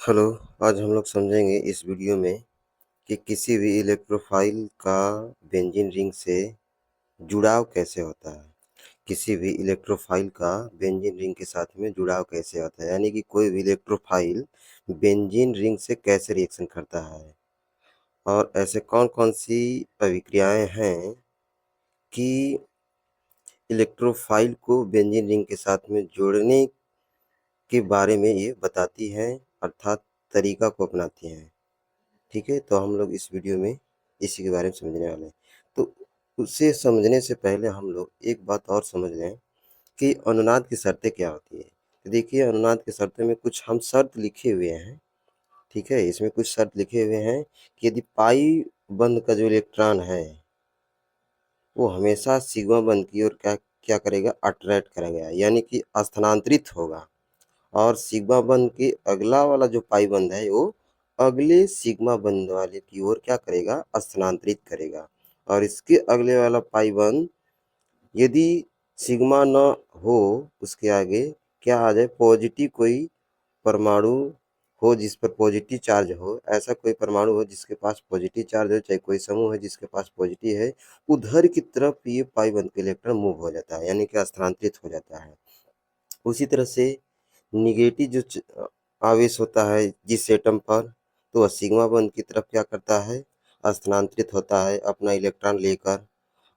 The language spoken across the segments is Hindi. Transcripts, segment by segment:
हेलो, आज हम लोग समझेंगे इस वीडियो में कि किसी भी इलेक्ट्रोफाइल का बेंजीन रिंग से जुड़ाव कैसे होता है। किसी भी इलेक्ट्रोफाइल का बेंजीन रिंग के साथ में जुड़ाव कैसे होता है, यानी कि कोई भी इलेक्ट्रोफाइल बेंजीन रिंग से कैसे रिएक्शन करता है और ऐसे कौन-कौन सी अभिक्रियाएँ हैं कि इलेक्ट्रोफाइल को बेंजीन रिंग के साथ में जोड़ने के बारे में ये बताती हैं, अर्थात तरीका को अपनाती हैं। ठीक है, तो हम लोग इस वीडियो में इसी के बारे में समझने वाले हैं। तो उसे समझने से पहले हम लोग एक बात और समझ लें कि अनुनाद की शर्तें क्या होती है। तो देखिए, अनुनाद की शर्तें में कुछ हम शर्त लिखे हुए हैं, ठीक है? इसमें कुछ शर्त लिखे हुए हैं कि यदि पाई बंध का जो इलेक्ट्रॉन है, वो हमेशा सिग्मा बंध की ओर क्या क्या करेगा? अट्रैक्ट करेगा, यानी कि स्थानांतरित होगा। और सिग्मा बंध के अगला वाला जो पाई बंध है वो अगले सिग्मा बंध वाले की ओर क्या करेगा? स्थानांतरित करेगा। और इसके अगले वाला पाई बंध यदि सिग्मा न हो, उसके आगे क्या आ जाए? पॉजिटिव कोई परमाणु हो जिस पर पॉजिटिव चार्ज हो, ऐसा कोई परमाणु हो जिसके पास पॉजिटिव चार्ज हो, चाहे कोई समूह है जिसके पास पॉजिटिव है, उधर की तरफ ये पाई बंध के इलेक्ट्रॉन मूव हो जाता है, यानी कि स्थानांतरित हो जाता है। उसी तरह से नेगेटिव जो आवेश होता है जिस एटम पर, तो वह सिग्मा बंध की तरफ क्या करता है? स्थानांतरित होता है अपना इलेक्ट्रॉन लेकर।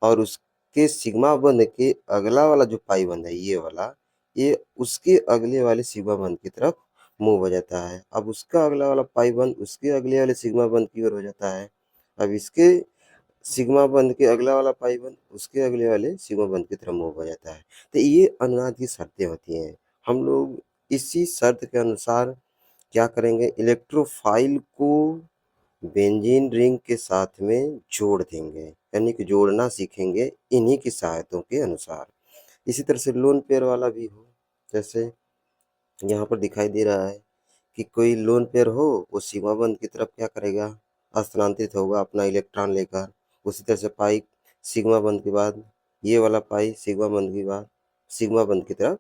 और उसके सिग्मा बंध के अगला वाला जो पाई बंध है, ये वाला, ये उसके अगले वाले सिग्मा बंध की तरफ मूव हो जाता है। अब उसका अगला वाला पाई बंध उसके अगले वाले सिग्मा बंध की ओर हो जाता है। अब इसके सिग्मा बंध के अगला वाला पाई बंध उसके अगले वाले सिग्मा बंध की तरफ मूव हो जाता है। तो ये अनुनाद की शर्तें होती हैं। हम लोग इसी शर्त के अनुसार क्या करेंगे? इलेक्ट्रोफाइल को बेंजीन रिंग के साथ में जोड़ देंगे, यानी कि जोड़ना सीखेंगे इन्हीं की सहायतों के अनुसार। इसी तरह से लोन पेयर वाला भी हो, जैसे यहाँ पर दिखाई दे रहा है कि कोई लोन पेयर हो, वो सिग्मा बंध की तरफ क्या करेगा? स्थानांतरित होगा अपना इलेक्ट्रॉन लेकर। उसी तरह से पाई सिग्मा बंध के बाद, ये वाला पाई सिग्मा बंध के बाद सिग्मा बंध की तरफ,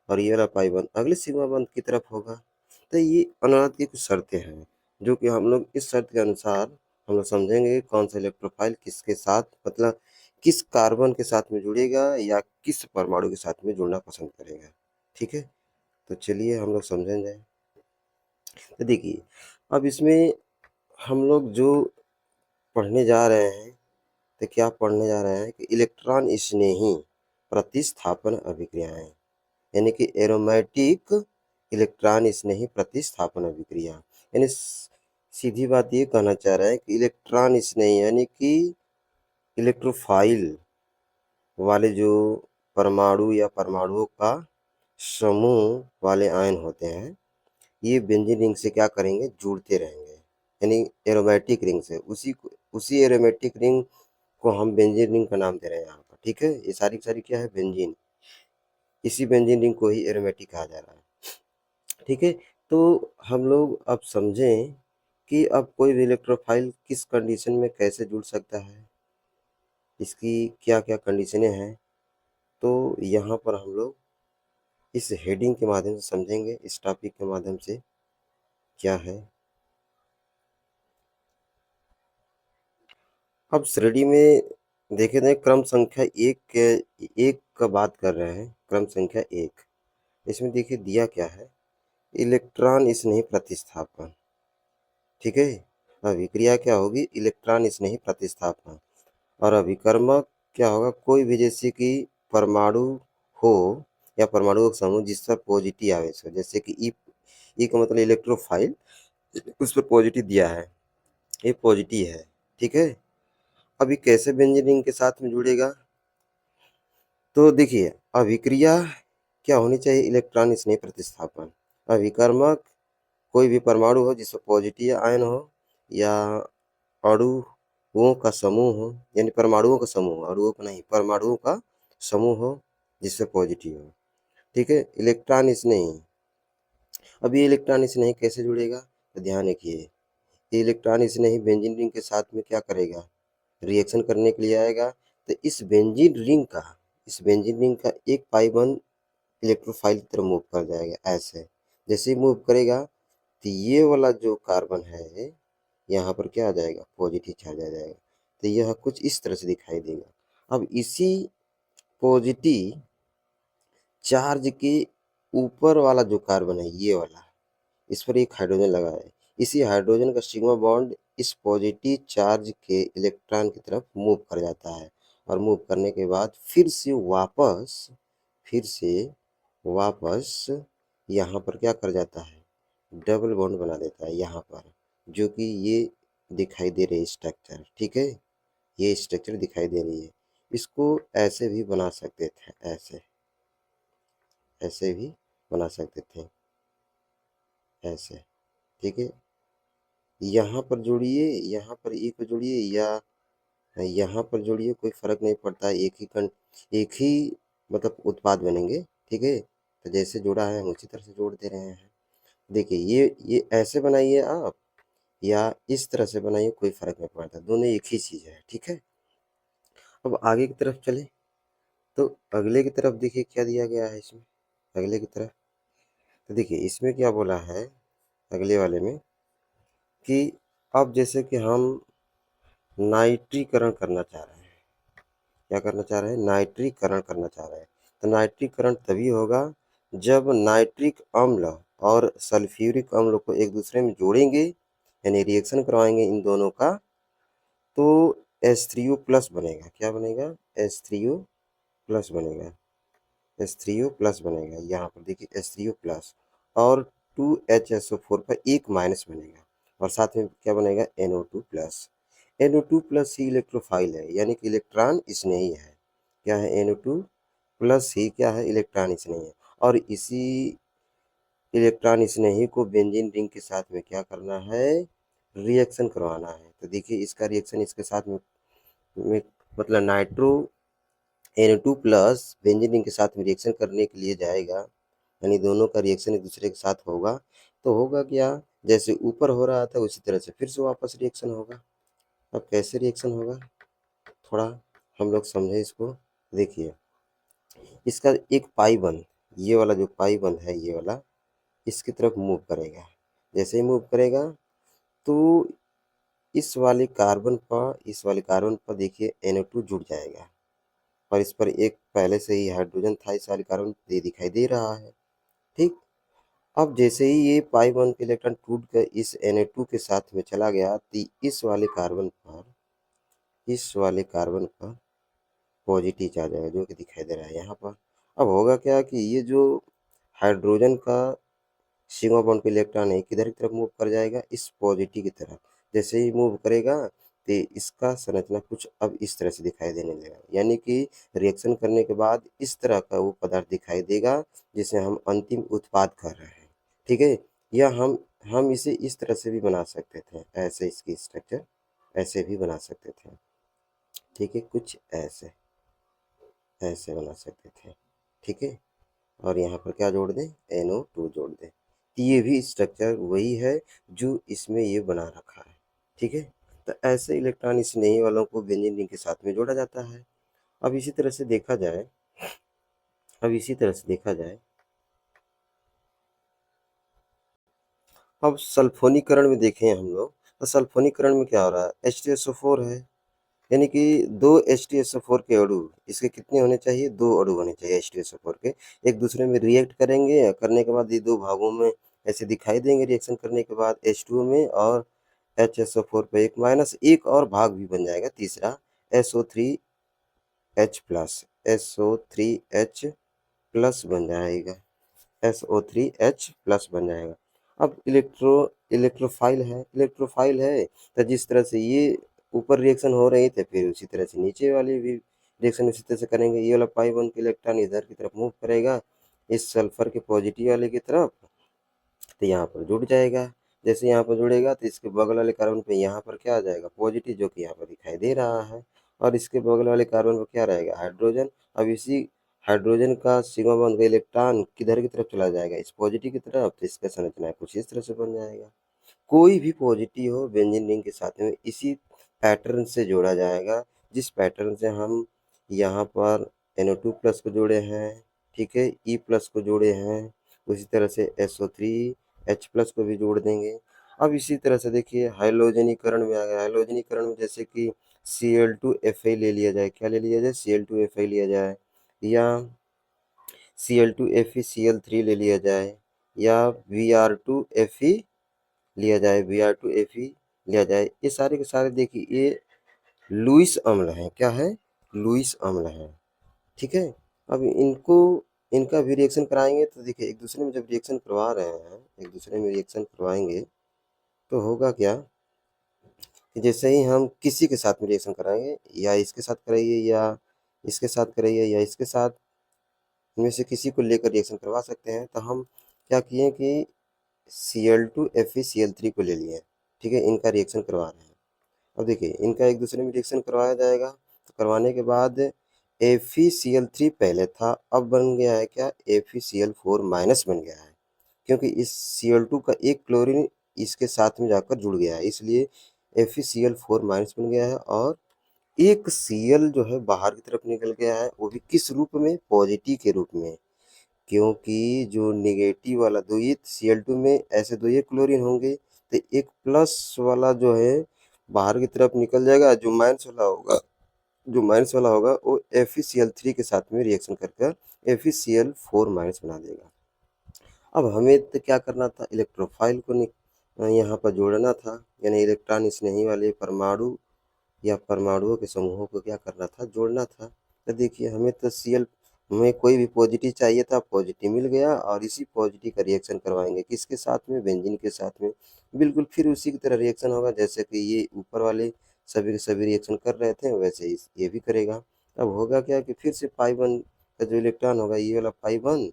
और ये वाला पाई बंध अगले सिग्मा बंध की तरफ होगा। तो ये अनुनाद की कुछ शर्तें हैं, जो कि हम लोग इस शर्त के अनुसार हम लोग समझेंगे कौन सा इलेक्ट्रोफाइल किसके साथ, मतलब किस कार्बन के साथ में जुड़ेगा या किस परमाणु के साथ में जुड़ना पसंद करेगा। ठीक है, तो चलिए हम लोग समझेंगे। तो देखिए, अब इसमें हम लोग जो पढ़ने जा रहे हैं, तो क्या पढ़ने जा रहे हैं कि इलेक्ट्रॉन स्नेही प्रतिस्थापन अभिक्रियाएं, यानी कि एरोमेटिक इलेक्ट्रॉन स्नेही प्रतिस्थापन अभिक्रिया। यानी सीधी बात ये कहना चाह रहा है कि इलेक्ट्रॉन स्नेही यानी कि इलेक्ट्रोफाइल वाले जो परमाणु या परमाणुओं का समूह वाले आयन होते हैं, ये बेंजीन रिंग से क्या करेंगे? जुड़ते रहेंगे, यानी एरोमेटिक रिंग से। उसी एरोमेटिक रिंग को हम बेंजीन रिंग का नाम दे रहे हैं यहाँ पर। ठीक है, ये सारी की सारी क्या है? बेंजीन। इसी बेंजीन रिंग को ही एरोमेटिक कहा जा रहा है। ठीक है, तो हम लोग अब समझें कि अब कोई भी इलेक्ट्रोफाइल किस कंडीशन में कैसे जुड़ सकता है, इसकी क्या क्या कंडीशनें हैं। तो यहाँ पर हम लोग इस हेडिंग के माध्यम से समझेंगे, इस टॉपिक के माध्यम से क्या है। अब श्रेणी में देखे जाए क्रम संख्या एक का बात कर रहे हैं, क्रम संख्या एक। इसमें देखिए दिया क्या है? इलेक्ट्रॉन स्नेही प्रतिस्थापन। ठीक है, अभिक्रिया क्या होगी? इलेक्ट्रॉन स्नेही प्रतिस्थापन। और अभिकर्मक क्या होगा? कोई भी जैसे कि परमाणु हो या परमाणुओं का समूह जिस पर पॉजिटिव आवेश हो, जैसे कि ई का मतलब इलेक्ट्रोफाइल, उस पर पॉजिटिव दिया है, ये पॉजिटिव है। ठीक है, अभी कैसे बेंजीन रिंग के साथ में जुड़ेगा? तो देखिए, अभिक्रिया क्या होनी चाहिए? इलेक्ट्रॉन स्नेही प्रतिस्थापन। अभिकर्मक कोई भी परमाणु हो जिसमें पॉजिटिव आयन हो, या अणुओं का समूह हो, यानी परमाणुओं का समूह, अणुओं का नहीं, परमाणुओं का समूह हो जिससे पॉजिटिव हो। ठीक है, इलेक्ट्रॉन स्नेही। अब ये इलेक्ट्रॉन स्नेही कैसे जुड़ेगा? तो ध्यान रखिए, ये इलेक्ट्रॉन स्नेही बेंजीन रिंग के साथ में क्या करेगा? रिएक्शन करने के लिए आएगा। तो इस बेंजीन रिंग का एक पाई बंद इलेक्ट्रोफाइल की तरफ मूव कर जाएगा ऐसे। जैसे ही मूव करेगा, तो ये वाला जो कार्बन है यहाँ पर क्या आ जाएगा, पॉजिटिव चार्ज आ जाएगा। तो यह कुछ इस तरह से दिखाई देगा। अब इसी पॉजिटिव चार्ज के ऊपर वाला जो कार्बन है ये वाला, इस पर एक हाइड्रोजन लगा है। इसी हाइड्रोजन का सिग्मा बॉन्ड इस पॉजिटिव चार्ज के इलेक्ट्रॉन की तरफ मूव कर जाता है और मूव करने के बाद फिर से वापस यहाँ पर क्या कर जाता है, डबल बॉन्ड बना देता है यहाँ पर, जो कि ये दिखाई दे रही है स्ट्रक्चर। ठीक है, ये स्ट्रक्चर दिखाई दे रही है। इसको ऐसे भी बना सकते थे, ऐसे ऐसे भी बना सकते थे, ऐसे। ठीक है, यहाँ पर जोड़िए, यहाँ पर ई को जोड़िए या यहाँ पर जोड़िए, कोई फर्क नहीं पड़ता, एक ही मतलब उत्पाद बनेंगे। ठीक है, तो जैसे जोड़ा है हम उसी तरह से जोड़ दे रहे हैं। देखिए ये ऐसे बनाइए आप या इस तरह से बनाइए, कोई फर्क नहीं पड़ता, दोनों एक ही चीज़ है। ठीक है, अब आगे की तरफ चले तो अगले की तरफ देखिए क्या दिया गया है इसमें, अगले की तरफ। तो देखिए इसमें क्या बोला है अगले वाले में कि अब जैसे कि हम नाइट्रीकरण करना चाह रहे हैं, क्या करना चाह रहे हैं, नाइट्रीकरण करना चाह रहे हैं। तो नाइट्रीकरण तभी होगा जब नाइट्रिक अम्ल और सल्फ्यूरिक अम्ल को एक दूसरे में जोड़ेंगे, यानी रिएक्शन करवाएंगे इन दोनों का, तो H3O प्लस बनेगा। क्या बनेगा, H3O प्लस बनेगा, H3O प्लस बनेगा। यहाँ पर देखिए H3O प्लस और 2HSO4 पर एक माइनस बनेगा और साथ में क्या बनेगा, NO2 प्लस। NO2 प्लस ही इलेक्ट्रोफाइल है, यानी कि इलेक्ट्रॉन स्नेही है। क्या है, NO2 प्लस ही क्या है, इलेक्ट्रॉन स्नेही है। और इसी इलेक्ट्रॉन स्नेही को बेंजीन रिंग के साथ में क्या करना है, रिएक्शन करवाना है। तो देखिए इसका रिएक्शन इसके साथ में मतलब nitro NO2 plus benzene ring के साथ में रिएक्शन करने के लिए जाएगा, यानी दोनों का रिएक्शन एक दूसरे के साथ होगा। तो होगा क्या, जैसे ऊपर हो रहा था उसी तरह से फिर से वापस रिएक्शन होगा। अब कैसे रिएक्शन होगा, थोड़ा हम लोग समझे इसको। देखिए इसका एक पाई बंद, ये वाला जो पाई बंद है ये वाला, इसकी तरफ मूव करेगा। जैसे ही मूव करेगा तो इस वाले कार्बन पर देखिए NO2 जुड़ जाएगा और इस पर एक पहले से ही हाइड्रोजन था, इस वाले कार्बन ये दिखाई दे रहा है। ठीक, अब जैसे ही ये पाई बॉन्ड के इलेक्ट्रॉन टूट कर इस Na2 के साथ में चला गया तो इस वाले कार्बन पर पॉजिटिव चार्ज आएगा, जो कि दिखाई दे रहा है यहाँ पर। अब होगा क्या कि ये जो हाइड्रोजन का सिग्मा बॉन्ड का इलेक्ट्रॉन है किधर की तरफ मूव कर जाएगा, इस पॉजिटिव की तरफ। जैसे ही मूव करेगा तो इसका संरचना कुछ अब इस तरह से दिखाई देने लगेगा, यानी कि रिएक्शन करने के बाद इस तरह का वो पदार्थ दिखाई देगा जिसे हम अंतिम उत्पाद कर रहे हैं। ठीक है, या हम इसे इस तरह से भी बना सकते थे, ऐसे इसकी स्ट्रक्चर ऐसे भी बना सकते थे। ठीक है, कुछ ऐसे ऐसे बना सकते थे। ठीक है, और यहाँ पर क्या जोड़ दें, NO2 जोड़ दें। तो ये भी स्ट्रक्चर वही है जो इसमें ये बना रखा है। ठीक है, तो ऐसे इलेक्ट्रॉन स्नेही वालों को बेंजीन रिंग के साथ में जोड़ा जाता है। अब इसी तरह से देखा जाए अब सल्फोनीकरण में देखें हम लोग, तो सल्फोनीकरण में क्या हो रहा है, H2SO4 है, यानी कि दो H2SO4 के अणु, इसके कितने होने चाहिए, दो अणु होने चाहिए H2SO4 के, एक दूसरे में रिएक्ट करेंगे, करने के बाद ये दो भागों में ऐसे दिखाई देंगे। रिएक्शन करने के बाद H2O में और HSO4 पे एक माइनस, एक और भाग भी बन जाएगा तीसरा, SO3H प्लस, SO3H प्लस बन जाएगा, SO3H प्लस बन जाएगा। अब इलेक्ट्रोफाइल है तो जिस तरह से ये ऊपर रिएक्शन हो रही थे फिर उसी तरह से नीचे वाली भी रिएक्शन उसी तरह से करेंगे। ये वाला पाई बॉन्ड का इलेक्ट्रॉन इधर की तरफ मूव करेगा इस सल्फर के पॉजिटिव वाले की तरफ, तो यहाँ पर जुड़ जाएगा। जैसे यहाँ पर जुड़ेगा तो इसके बगल वाले कार्बन पे यहाँ पर क्या आ जाएगा, पॉजिटिव, जो कि यहाँ पर दिखाई दे रहा है। और इसके बगल वाले कार्बन पर क्या रहेगा, हाइड्रोजन। अब इसी हाइड्रोजन का सिग्मा बॉन्ड का इलेक्ट्रॉन किधर की तरफ चला जाएगा, इस पॉजिटिव की तरफ, तो इसका संरचना कुछ इस तरह से बन जाएगा। कोई भी पॉजिटिव हो बेंजीन रिंग के साथ में इसी पैटर्न से जोड़ा जाएगा, जिस पैटर्न से हम यहाँ पर NO2 प्लस को जोड़े हैं। ठीक है, E प्लस को जोड़े हैं, उसी तरह से SO3 H+ को भी जोड़ देंगे। अब इसी तरह से देखिए हाइड्रोजनीकरण में आ गया। हाइड्रोजनीकरण में जैसे कि Cl2Fa ले लिया जाए, क्या ले लिया जाए? Cl2Fa लिया जाए, या Cl2FeCl3 ले लिया जाए, या Br2Fe लिया जाए, Br2Fe लिया जाए। ये सारे के सारे देखिए ये लुईस अम्ल हैं। क्या है? लुईस अम्ल हैं। ठीक है। अब इनको इनका भी रिएक्शन कराएंगे तो देखिए एक दूसरे में जब रिएक्शन करवा रहे हैं, एक दूसरे में रिएक्शन करवाएंगे तो होगा क्या कि जैसे ही हम किसी के साथ में रिएक्शन कराएंगे, या इसके साथ कराइए, या इसके साथ कराइए, या इसके साथ, इनमें से किसी को लेकर रिएक्शन करवा सकते हैं। तो हम क्या किए कि Cl2FeCl3 को ले लिए, ठीक है, इनका रिएक्शन करवा रहे हैं। अब देखिए इनका एक दूसरे में रिएक्शन करवाया जाएगा, तो करवाने के बाद FeCl3 पहले था, अब बन गया है क्या? FeCl4 माइनस बन गया है, क्योंकि इस Cl2 का एक क्लोरीन इसके साथ में जाकर जुड़ गया है, इसलिए FeCl4 माइनस बन गया है। और एक Cl जो है बाहर की तरफ निकल गया है, वो भी किस रूप में? पॉजिटिव के रूप में, क्योंकि जो नेगेटिव वाला दो ये Cl2 में ऐसे दो ये क्लोरीन होंगे, तो एक प्लस वाला जो है बाहर की तरफ निकल जाएगा, जो माइनस वाला होगा वो FeCl3 के साथ में रिएक्शन कर FeCl4 माइनस बना देगा। अब हमें तो क्या करना था? इलेक्ट्रोफाइल को यहाँ पर जोड़ना था, यानी इलेक्ट्रॉन स्नेही वाले परमाणु या परमाणुओं के समूहों को क्या करना था? जोड़ना था। तो देखिए हमें तो हमें कोई भी पॉजिटिव चाहिए था, पॉजिटिव मिल गया, और इसी पॉजिटिव का रिएक्शन करवाएंगे किसके साथ में? बेंजीन के साथ में। बिल्कुल फिर उसी की तरह रिएक्शन होगा, जैसे कि ये ऊपर वाले सभी के सभी रिएक्शन कर रहे थे, वैसे ही ये भी करेगा। अब होगा क्या कि फिर से पाई वन का जो इलेक्ट्रॉन होगा, ये वाला पाई वन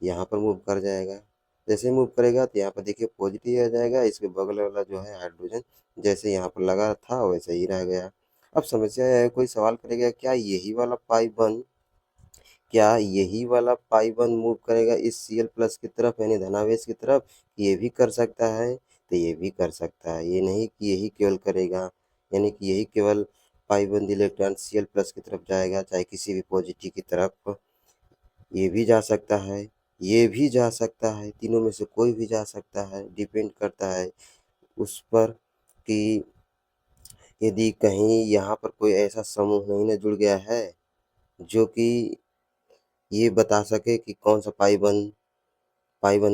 यहाँ पर मूव कर जाएगा। जैसे मूव करेगा तो यहाँ पर देखिए पॉजिटिव आ जाएगा, इसके बगल वाला जो है हाइड्रोजन जैसे यहाँ पर लगा था वैसे ही रह गया। अब समस्या है, कोई सवाल करेगा क्या यही वाला पाई वन मूव करेगा इस Cl+ की तरफ, यानी धनावेश की तरफ? ये भी कर सकता है, तो ये भी कर सकता है। ये नहीं कि यही केवल करेगा, यानी कि यही केवल पाई वन इलेक्ट्रॉन Cl+ की तरफ जाएगा, चाहे किसी भी पॉजिटिव की तरफ। ये भी जा सकता है, ये भी जा सकता है, तीनों में से कोई भी जा सकता है। डिपेंड करता है उस पर कि यदि कहीं यहाँ पर कोई ऐसा समूह नहीं ना जुड़ गया है जो कि ये बता सके कि कौन सा पाई वन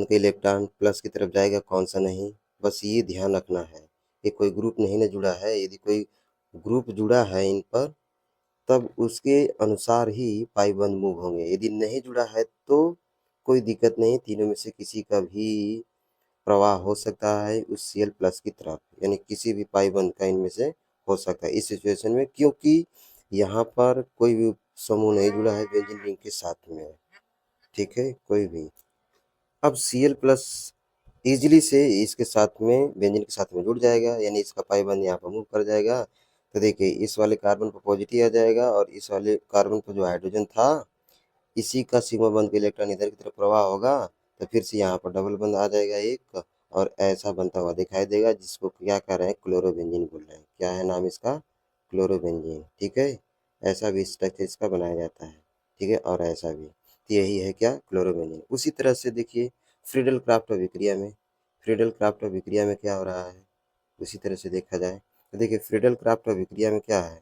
के इलेक्ट्रॉन प्लस की तरफ जाएगा, कौन सा नहीं। बस ये ध्यान रखना है कि कोई ग्रुप नहीं ना जुड़ा है। यदि कोई ग्रुप जुड़ा है इन पर, तब उसके अनुसार ही पाई वन मूव होंगे। यदि नहीं जुड़ा है तो कोई दिक्कत नहीं, तीनों में से किसी का भी प्रवाह हो सकता है उस Cl+ की तरफ, यानी किसी भी पाई वन का इनमें से हो सकता है इस सिचुएशन में, क्योंकि यहाँ पर कोई भी समूह नहीं जुड़ा है बेंजीन रिंग के साथ में। ठीक है, कोई भी। अब Cl+ इजीली से इसके साथ में बेंजीन के साथ में जुड़ जाएगा, यानी इसका पाई वन यहाँ पर मूव कर जाएगा। तो देखिए इस वाले कार्बन पर पॉजिटिव आ जाएगा, और इस वाले कार्बन पर जो हाइड्रोजन था इसी का सिग्मा बंध के इलेक्ट्रॉन इधर की तरफ प्रवाह होगा, तो फिर से यहाँ पर डबल बंध आ जाएगा एक, और ऐसा बनता हुआ दिखाई देगा, जिसको क्या कह रहे हैं? क्लोरोबेंजीन बोल रहे हैं। क्या है नाम इसका? क्लोरोबेंजीन। ठीक है, ऐसा भी स्ट्रक्चर इसका बनाया जाता है। ठीक है, और ऐसा भी, तो यही है क्या? क्लोरोबेंजीन। उसी तरह से देखिए फ्रीडल क्राफ्ट अभिक्रिया में क्या हो रहा है, उसी तरह से देखा जाए तो देखिए फ्रीडल क्राफ्ट अभिक्रिया में क्या है?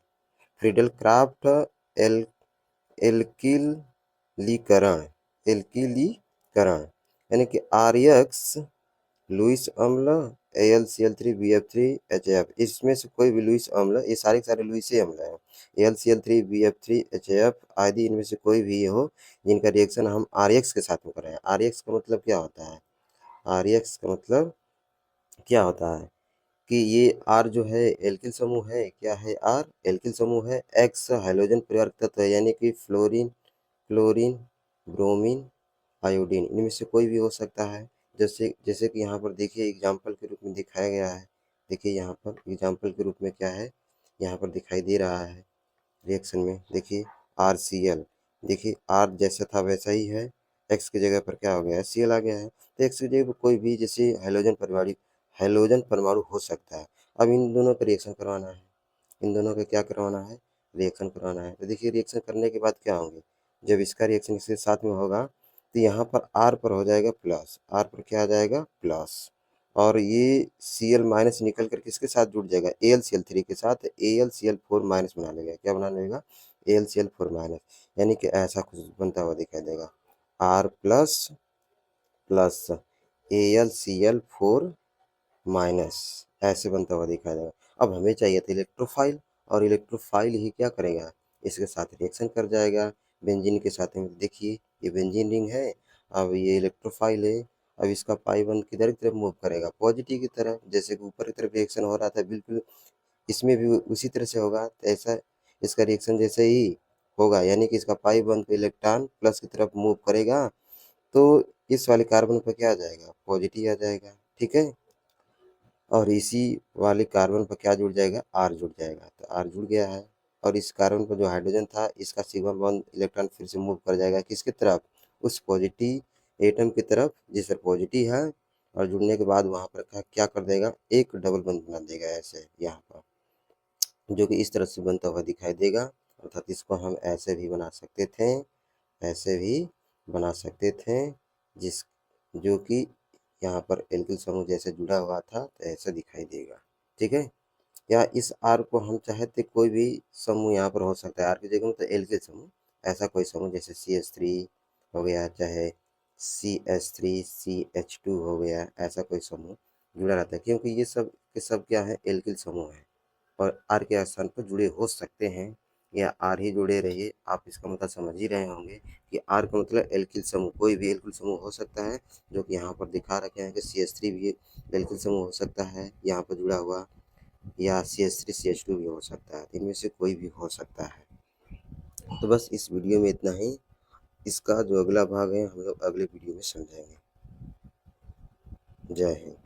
फ्रीडल क्राफ्ट एल एल्किलीकरण एल्किलीकरण यानी कि RX लुईस अम्ल AlCl3BF3HF, इसमें से कोई भी लुईस अम्ल, ये सारे के सारे लुईस अम्ल हैं, AlCl3BF3HF आदि, इनमें से कोई भी हो जिनका रिएक्शन हम RX के साथ में कर रहे हैं। RX का मतलब क्या होता है? RX का मतलब क्या होता है कि ये R जो है एल्किल समूह है। क्या है? R एल्किल समूह है। X हाइड्रोजन परिवारक तत्व है, यानी कि फ्लोरीन, क्लोरीन, ब्रोमीन, आयोडीन, इनमें से कोई भी हो सकता है। जैसे जैसे कि यहाँ पर देखिए एग्जाम्पल के रूप में दिखाया गया है। देखिए यहाँ पर एग्जाम्पल के रूप में क्या है, यहाँ पर दिखाई दे रहा है रिएक्शन में। देखिए RCl, देखिए R जैसा था वैसा ही है, X की जगह पर क्या हो गया है? Cl आ गया है। तो X की जगह पर कोई भी जैसे हाइड्रोजन परमाणु हो सकता है। अब इन दोनों का रिएक्शन करवाना है, इन दोनों का क्या करवाना है? रिएक्शन करवाना है। तो देखिए रिएक्शन करने के बाद क्या होंगे? जब इसका रिएक्शन इसके साथ में होगा तो यहाँ पर आर पर हो जाएगा प्लस, आर पर क्या आ जाएगा प्लस, और ये Cl माइनस निकल कर किसके साथ जुड़ जाएगा, AlCl3 के साथ, AlCl4 माइनस बना लेगा, क्या बना लेगा, AlCl4 माइनस, यानी कि ऐसा कुछ बनता हुआ दिखाई देगा, are plus plus AlCl4 minus, ऐसे बनता हुआ दिखाई देगा। अब हमें चाहिए था इलेक्ट्रोफाइल, और इलेक्ट्रोफाइल ही क्या करेगा, इसके साथ रिएक्शन कर जाएगा बेंजीन के साथ में। देखिए ये बेंजीन रिंग है, अब ये इलेक्ट्रोफाइल है, अब इसका पाई बंद किधर की तरफ मूव करेगा, पॉजिटिव की तरफ, जैसे कि ऊपर की तरफ रिएक्शन हो रहा था बिल्कुल इसमें भी उसी तरह से होगा। तो ऐसा इसका रिएक्शन जैसे ही होगा, यानी कि इसका पाई बंद पे इलेक्ट्रॉन प्लस की तरफ मूव करेगा, तो इस वाले कार्बन पर क्या आ जाएगा, पॉजिटिव आ जाएगा, ठीक है। और इसी वाले कार्बन पर क्या जुड़ जाएगा, आर जुड़ जाएगा, तो आर जुड़ गया है। और इस कार्बन पर जो हाइड्रोजन था, इसका सिग्मा बॉन्ड इलेक्ट्रॉन फिर से मूव कर जाएगा किसकी तरफ, उस पॉजिटिव एटम की तरफ जिस पर पॉजिटिव है, और जुड़ने के बाद वहां पर क्या कर देगा, एक डबल बॉन्ड बना देगा ऐसे यहाँ पर, जो कि इस तरह से बनता हुआ दिखाई देगा। अर्थात इसको हम ऐसे भी बना सकते थे, ऐसे भी बना सकते थे, जिस जो कि यहाँ पर एल्किल समूह जैसे जुड़ा हुआ था, तो ऐसा दिखाई देगा, ठीक है। या इस आर को हम चाहे तो कोई भी समूह यहाँ पर हो सकता है, आर की जगह में तो एल्किल समूह, ऐसा कोई समूह जैसे CH3 हो गया, चाहे CH3CH2 हो गया, ऐसा कोई समूह जुड़ा रहता है, क्योंकि ये सब के सब क्या है, एल्किल समूह है, और आर के स्थान पर जुड़े हो सकते हैं, या आर ही जुड़े रहिए, आप इसका मतलब समझ ही रहे होंगे कि आर का मतलब एल्किल समूह, कोई भी एल्किल समूह हो सकता है, जो कि यहाँ पर दिखा रखे हैं कि CH3 भी एल्किल समूह हो सकता है यहाँ पर जुड़ा हुआ, या CH3CH2 भी हो सकता है, इनमें से कोई भी हो सकता है। तो बस इस वीडियो में इतना ही, इसका जो अगला भाग है हम लोग अगले वीडियो में समझेंगे। जय हिंद।